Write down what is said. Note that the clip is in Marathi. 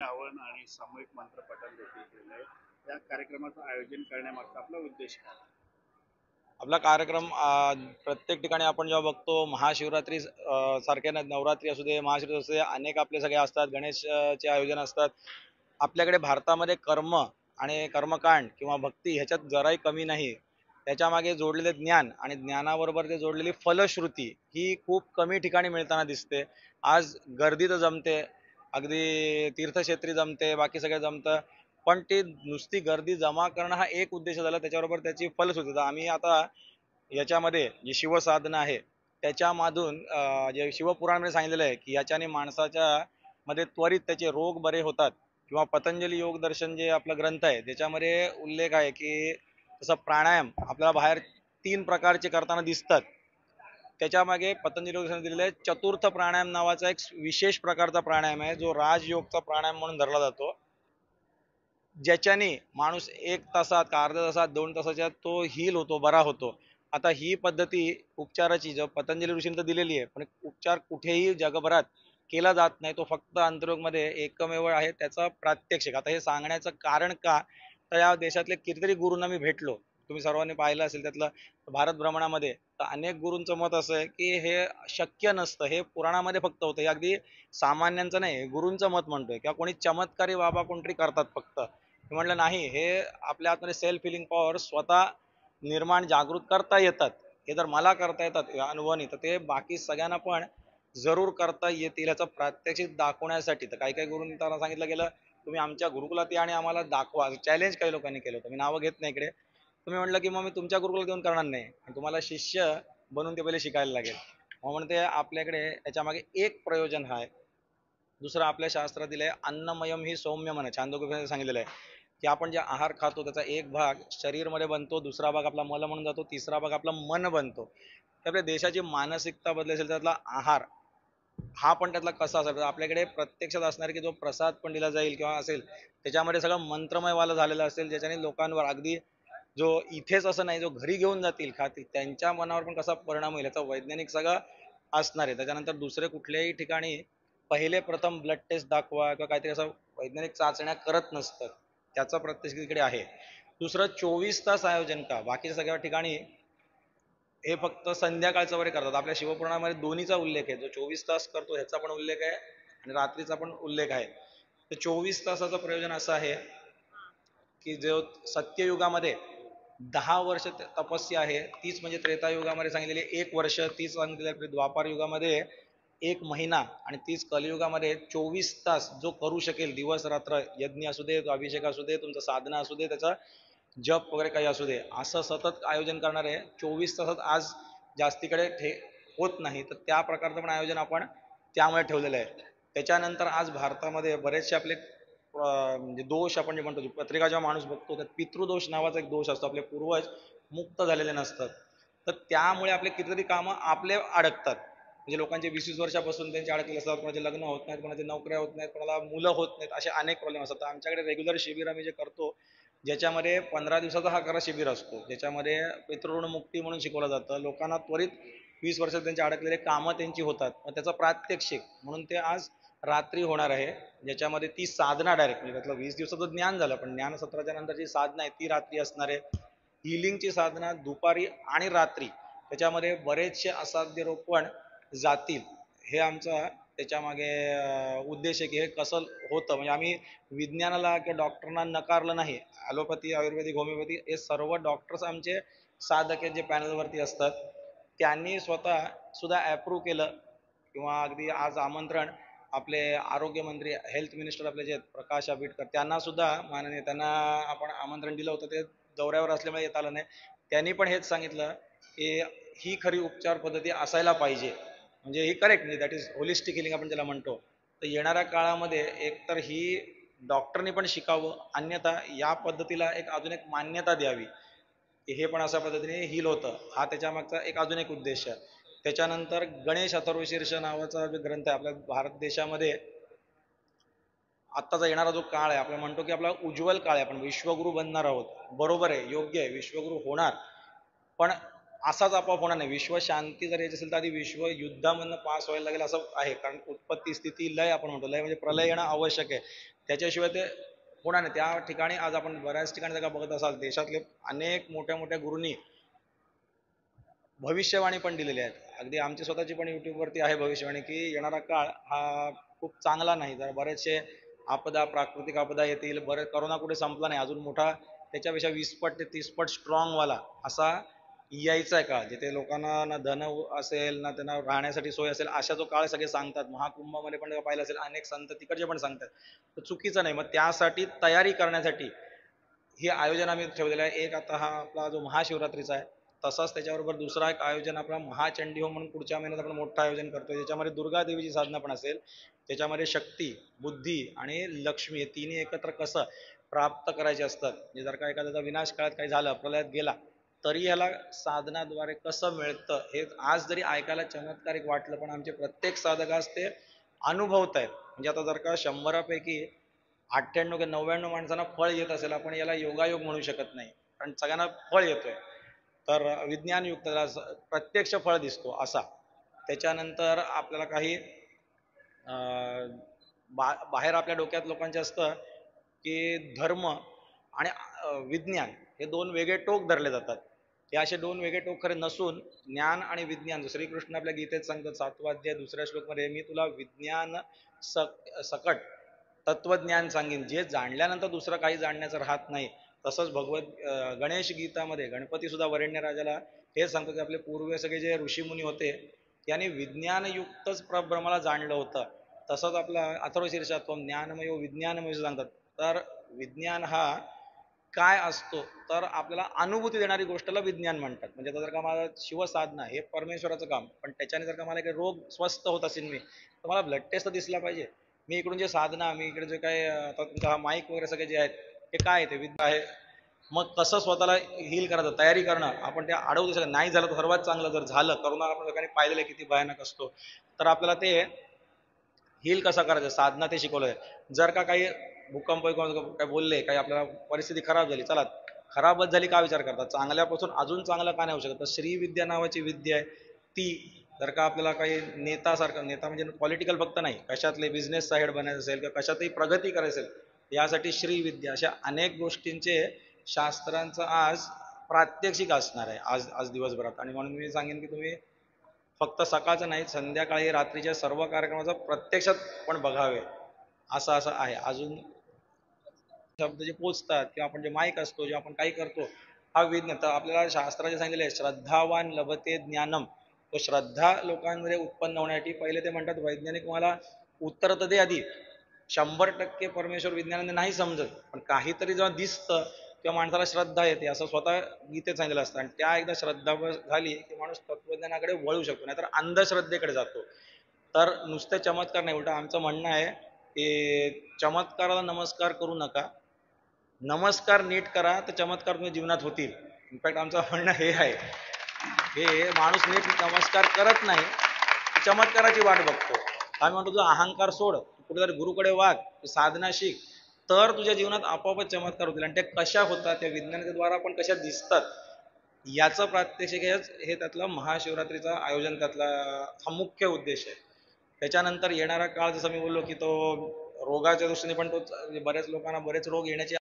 श्रावण आणि सामूहिक मंत्रपठण देखील केलंय. या कार्यक्रमाचं आयोजन करण्यामागचा आपला उद्देश काय? आपला कार्यक्रम प्रत्येक ठिकाणी आपण जेव्हा बघतो महाशिवरात्री सारखे नवरात्री असू दे, महाशिवरात्री असू दे, अनेक आपले सगळे असतात, गणेश चे आयोजन असतात. आपल्याकडे भारतामध्ये कर्म आणि कर्मकांड किंवा भक्ती ह्याच्यात जराही कमी नाही. त्याच्या मागे जोडलेले ज्ञान आणि ज्ञानाबरोबर ते जोडलेली फलश्रुती ही खूप कमी ठिकाणी मिळताना दिसते. आज गर्दी तर जमते, अगदी तीर्थक्षेत्री जमते, बाकी सगळं जमतं, पण ती नुसती गर्दी जमा करणं हा एक उद्देश झाला, त्याच्याबरोबर त्याची फलश्रुती. तर आम्ही आता याच्यामध्ये जी शिवसाधना आहे त्याच्यामधून जे शिवपुराणमध्ये सांगितलेलं आहे की याच्याने माणसाच्या मध्ये त्वरित त्याचे रोग बरे होतात, किंवा पतंजली योग दर्शन जे आपला ग्रंथ आहे त्याच्यामध्ये उल्लेख आहे की तसं प्राणायाम आपल्याला बाहेर 3 प्रकारचे करताना दिसतात. त्याच्यामागे पतंजली योग दर्शन दिलेलं आहे चतुर्थ प्राणायाम नावाचा एक विशेष प्रकारचा प्राणायाम आहे, जो राजयोगचा प्राणायाम म्हणून धरला जातो, ज्याच्याने माणूस 1 तासात का अर्ध्या तासात 2 तासाच्या तो हील होतो, बरा होतो. आता ही पद्धती उपचाराची जो पतंजली ऋषींनी तर दिलेली आहे, पण उपचार कुठेही जगभरात केला जात नाही. तो फक्त अंतर्योगमध्ये एकमेव आहे त्याचा प्रात्यक्षिक. आता हे सांगण्याचं कारण का, तर या देशातले कितीतरी गुरूंना मी भेटलो, तुम्ही सर्वांनी पाहिलं असेल त्यातलं भारत भ्रमणामध्ये, तर अनेक गुरूंचं मत असं आहे की हे शक्य नसतं, हे पुराणामध्ये फक्त होतं, हे अगदी सामान्यांचं नाही, गुरूंचं मत म्हणतोय, किंवा कोणी चमत्कारी बाबा कोणतरी करतात फक्त. मी म्हटलं नाही, हे आपल्या आतमध्ये सेल्फ फिलिंग पॉवर स्वतः निर्माण जागृत करता येतात. हे जर मला करता येतात या अनुभवाने, तर ते बाकी सगळ्यांना पण जरूर करता येतील याचं प्रात्यक्षिक दाखवण्यासाठी. तर काही काही गुरूंनी त्यांना सांगितलं गेलं, तुम्ही आमच्या गुरुकुलात या आणि आम्हाला दाखवा. चॅलेंज काही लोकांनी केलं होतं, मी नावं घेत नाही इकडे. तुम्ही म्हटलं की मग मी तुमच्या गुरुकुलात येऊन करणार नाही, तुम्हाला शिष्य बनून ते पहिले शिकायला लागेल. मग म्हणते आपल्याकडे याच्यामागे एक प्रयोजन आहे. दुसरं आपल्या शास्त्रात दिलंय अन्नमयम ही सौम्य मन, छांदोग्योपनिषदेत सांगितलेलं आहे की आपण जे आहार खातो त्याचा एक भाग शरीरमध्ये बनतो, दुसरा भाग आपला मल म्हणून जातो, तिसरा भाग आपला मन बनतो. तर आपल्या देशाची मानसिकता बदली असेल त्यातला आहार हा पण त्यातला कसा असेल, तर आपल्याकडे प्रत्यक्षात असणार की जो प्रसाद पण दिला जाईल किंवा असेल त्याच्यामध्ये सगळं मंत्रमयवालं झालेलं असेल, ज्याच्याने लोकांवर अगदी जो इथेच असं नाही, जो घरी घेऊन जातील खातील त्यांच्या मनावर पण कसा परिणाम होईल याचा वैज्ञानिक सगळं असणार आहे. त्याच्यानंतर दुसरे कुठल्याही ठिकाणी पहिले प्रथम ब्लड टेस्ट दाखवा किंवा काहीतरी असं वैज्ञानिक चाचण्या करत नसतात, त्याचा प्रत्यक्ष तिकडे आहे. दुसरं 24 तास आयोजन का, बाकीच्या सगळ्या ठिकाणी हे फक्त संध्याकाळचं वगैरे करतात. आपल्या शिवपुराणामध्ये दोन्हीचा उल्लेख आहे, जो 24 तास करतो ह्याचा पण उल्लेख आहे आणि रात्रीचा पण उल्लेख आहे. तर 24 तासाचं प्रयोजन असं आहे की जो सत्ययुगामध्ये 10 वर्ष तपस्या आहे, तीच म्हणजे त्रेतायुगामध्ये सांगितलेली 1 वर्ष, तीच सांगितलेली द्वापार युगामध्ये 1 महिना, आणि तीच कलियुगामध्ये 24 तास जो करू शकेल, दिवस रात्र, यज्ञ असू दे, अभिषेक असू दे, तुमचं साधना असू दे, त्याचा जप वगैरे काही असू दे, असं सतत आयोजन करणारे 24 तासात आज जास्तीकडे होत नाही. तर त्या प्रकारचं पण आयोजन आपण त्यामुळे ठेवलेलं आहे. त्याच्यानंतर आज भारतामध्ये बरेचसे आपले म्हणजे दोष आपण जे म्हणतो, पत्रिका जेव्हा माणूस बघतो त्यात पितृदोष नावाचा एक दोष असतो, आपले पूर्वज मुक्त झालेले नसतात. तर त्यामुळे आपले कितीतरी कामं आपले अडकतात. म्हणजे लोकांचे 20-20 वर्षापासून त्यांचे अडकले असतात, कोणाचे लग्न होत नाहीत, कोणाचे नोकऱ्या होत नाहीत, कोणाला मुलं होत नाहीत, असे अनेक प्रॉब्लेम असतात. तर आमच्याकडे रेग्युलर शिबिर आम्ही जे करतो, ज्याच्यामध्ये 15 दिवसाचा हा खरा शिबिर असतो, ज्याच्यामध्ये पितृऋण मुक्ती म्हणून शिकवलं जातं लोकांना. त्वरित 20 वर्षात त्यांचे अडकलेले कामं त्यांची होतात, मग त्याचं प्रात्यक्षिक म्हणून ते आज रात्री होणार आहे, ज्याच्यामध्ये ती साधना डायरेक्ट, म्हणजे त्यातलं 20 दिवसाचं ज्ञान झालं, पण ज्ञान सत्राच्या नंतर जी साधना आहे ती रात्री असणार आहे. हिलिंगची साधना दुपारी आणि रात्री, त्याच्यामध्ये बरेचसे असाध्य रोग पण जातील. हे आमचा त्याच्यामागे उद्देश आहे की हे कसं होतं. म्हणजे आम्ही विज्ञानाला किंवा डॉक्टरना नकारलं नाही. ॲलोपॅथी, आयुर्वेदिक, होमिओपॅथी हे सर्व डॉक्टर्स आमचे साधक आहेत जे पॅनलवरती असतात, त्यांनी स्वतः सुद्धा ॲप्रूव्ह केलं. किंवा अगदी आज आमंत्रण आपले आरोग्यमंत्री, हेल्थ मिनिस्टर आपले जे प्रकाश आंबेडकर, त्यांना सुद्धा माननीय, त्यांना आपण आमंत्रण दिलं होतं, ते दौऱ्यावर असल्यामुळे येता आलं नाही. त्यांनी पण हेच सांगितलं की ही खरी उपचार पद्धती असायला पाहिजे, म्हणजे ही करेक्ट, म्हणजे दॅट इज होलिस्टिक हिलिंग आपण ज्याला म्हणतो. तर येणाऱ्या काळामध्ये एकतर ही डॉक्टरनी पण शिकावं, अन्यथा या पद्धतीला अजून एक मान्यता द्यावी की हे पण अशा पद्धतीने हील होतं. हा त्याच्यामागचा अजून एक उद्देश आहे. त्याच्यानंतर गणेश अथर्वशीर्ष नावाचा जो ग्रंथ आहे, आपल्या भारत देशामध्ये आत्ताचा येणारा जो काळ आहे, आपण म्हणतो की आपला उज्ज्वल काळ आहे, आपण विश्वगुरू बनणार आहोत. बरोबर आहे, योग्य आहे, विश्वगुरू होणार. पण असाच आपोआप होणार नाही. विश्व शांती जर यायची असेल तर आधी विश्व युद्धामधनं पास व्हायला लागेल असं आहे. कारण उत्पत्ती स्थिती लय आपण म्हणतो, लय म्हणजे प्रलय येणं आवश्यक आहे. त्याच्याशिवाय ते होणार नाही. त्या ठिकाणी आज आपण बऱ्याच ठिकाणी जर का बघत असाल, देशातले अनेक मोठ्या मोठ्या गुरूंनी भविष्यवाणी पण दिलेली आहेत. अगदी आमची स्वतःची पण युट्यूबवरती आहे भविष्यवाणी, की येणारा काळ हा खूप चांगला नाही. जर बरेचसे आपदा, प्राकृतिक आपदा येतील. बरेच करोना कुठे संपला नाही, अजून मोठा त्याच्यापेक्षा 20 पट ते 30 पट स्ट्रॉंगवाला असा यायचा आहे काळ, जिथे लोकांना ना धन असेल ना त्यांना राहण्यासाठी सोय असेल, अशा जो काळ सगळे सांगतात. महाकुंभामध्ये पण पाहिलं असेल, अनेक संत तिकडचे पण सांगतात. तर चुकीचं नाही. मग त्यासाठी तयारी करण्यासाठी हे आयोजन आम्ही ठेवलेलं आहे. एक आता हा आपला जो महाशिवरात्रीचा आहे, तसाच त्याच्याबरोबर दुसरा एक आयोजन आपला महाचंडी होम म्हणून पुढच्या महिन्यात आपण मोठं आयोजन करतोय, ज्याच्यामध्ये दुर्गा देवीची साधना पण असेल. त्याच्यामध्ये शक्ती, बुद्धी आणि लक्ष्मी हे तिन्ही एकत्र कसं प्राप्त करायचे असतात, म्हणजे जर का एखाद्याचा विनाश काळात काही झालं, प्रलयात गेला, तरी याला साधनाद्वारे कसं मिळतं हे आज जरी ऐकायला चमत्कारिक वाटलं, पण आमचे प्रत्येक साधकास ते अनुभवत आहेत. म्हणजे आता जर का 100पैकी 98 किंवा 99 माणसांना फळ येत असेल, आपण याला योगायोग म्हणू शकत नाही, कारण सगळ्यांना फळ येतोय. तर विज्ञानयुक्त त्याला प्रत्यक्ष फळ दिसतो असा. त्याच्यानंतर आपल्याला काही बाहेर आपल्या डोक्यात लोकांचे असतं की धर्म आणि विज्ञान हे दोन वेगळे टोक धरले जातात. हे असे दोन वेगळे टोक खरे नसून ज्ञान आणि विज्ञान, श्रीकृष्ण आपल्या गीतेत सांगतात 7वा अध्याय 2ऱ्या श्लोकमध्ये, मी तुला विज्ञान सकट तत्वज्ञान सांगेन, जे जाणल्यानंतर दुसरं काही जाणण्याचं राहत नाही. तसंच गणेश गीतामध्ये गणपती सुद्धा वरेण्य राजाला हे सांगतात की आपले पूर्व सगळे जे ऋषीमुनी होते त्यांनी विज्ञानयुक्तच परब्रह्माला जाणलं होतं. तसंच आपला अथर्वशीर्षात ज्ञानमय विज्ञानमय सांगतात. तर विज्ञान हा काय असतो, तर आपल्याला अनुभूती देणारी गोष्टला विज्ञान म्हणतात. म्हणजे आता जर का मला शिवसाधना हे परमेश्वराचं काम, पण त्याच्याने जर का मला काही रोग स्वस्थ होत असेल मी, तर मला ब्लड टेस्ट दिसला पाहिजे. मी इकडून जे साधना, मी इकडे जे काय आता तुमचा हा माईक वगैरे सगळे जे आहेत, हे काय ते विद्या आहे. मग कसं स्वतःला हील करायचं, तयारी करणं, आपण ते अडवू शकत नाही. झालं तर सर्वात चांगलं, जर झालं करोना आपण लोकांनी पाहिलेलं किती भयानक असतो, तर आपल्याला ते हील कसा करायचं साधना ते शिकवलंय. जर का काही भूकंप काय बोलले, काही आपल्याला परिस्थिती खराब झाली, चला खराबच झाली का विचार करतात, चांगल्यापासून अजून चांगलं का नाही होऊ शकत. तर श्रीविद्या नावाची विद्या आहे ती, जर का आपल्याला काही नेतासारखं, नेता म्हणजे पॉलिटिकल फक्त नाही, कशातले बिझनेसचा हेड बनायचं असेल किंवा कशातही प्रगती करायची असेल, यासाठी श्रीविद्या अशा अनेक गोष्टींचे शास्त्रांचं आज प्रात्यक्षिक असणार आहे आज आज दिवसभरात. आणि म्हणून मी सांगेन की तुम्ही फक्त सकाळचं नाही, संध्याकाळी रात्रीच्या सर्व कार्यक्रमाचं प्रत्यक्षात पण बघावे, असं असं आहे. अजून शब्द जे पोचतात किंवा आपण जे माईक असतो, जे आपण काही करतो, हा विज्ञान. तर आपल्याला शास्त्राचे सांगितले आहे, श्रद्धावान लभते ज्ञानम. तो श्रद्धा लोकांमध्ये उत्पन्न होण्यासाठी पहिले ते म्हणतात वैज्ञानिक मला उत्तर तर दे आधी. 100% परमेश्वर विज्ञानाने नाही समजत, पण काहीतरी जेव्हा दिसतं तेव्हा माणसाला श्रद्धा येते, असं स्वतः गीतेत सांगितलं असतं. आणि त्या एकदा श्रद्धा झाली की माणूस तत्वज्ञानाकडे वळू शकतो, नाहीतर अंधश्रद्धेकडे जातो. तर नुसते चमत्कार नाही, उलट आमचं म्हणणं आहे की चमत्काराला नमस्कार करू नका, नमस्कार नीट करा, तर चमत्कार तुमच्या जीवनात होतील. इनफॅक्ट आमचं म्हणणं हे आहे, हे माणूस नीट नमस्कार करत नाही, चमत्काराची वाट बघतो. आम्ही म्हणतो तुझा अहंकार सोड, कुठेतरी गुरुकडे वाग, साधना शिक, तर तुझ्या जीवनात आपोआपच चमत्कार होतील. आणि त्या कशा होतात, त्या विज्ञानाच्या द्वारा पण कशा दिसतात, याचं प्रात्यक्षिक हे त्यातलं महाशिवरात्रीचं आयोजन, त्यातला हा मुख्य उद्देश आहे. त्याच्यानंतर येणारा काळ, जसं मी बोललो की तो रोगाच्या दृष्टीने पण तो बऱ्याच लोकांना बरेच रोग येण्याची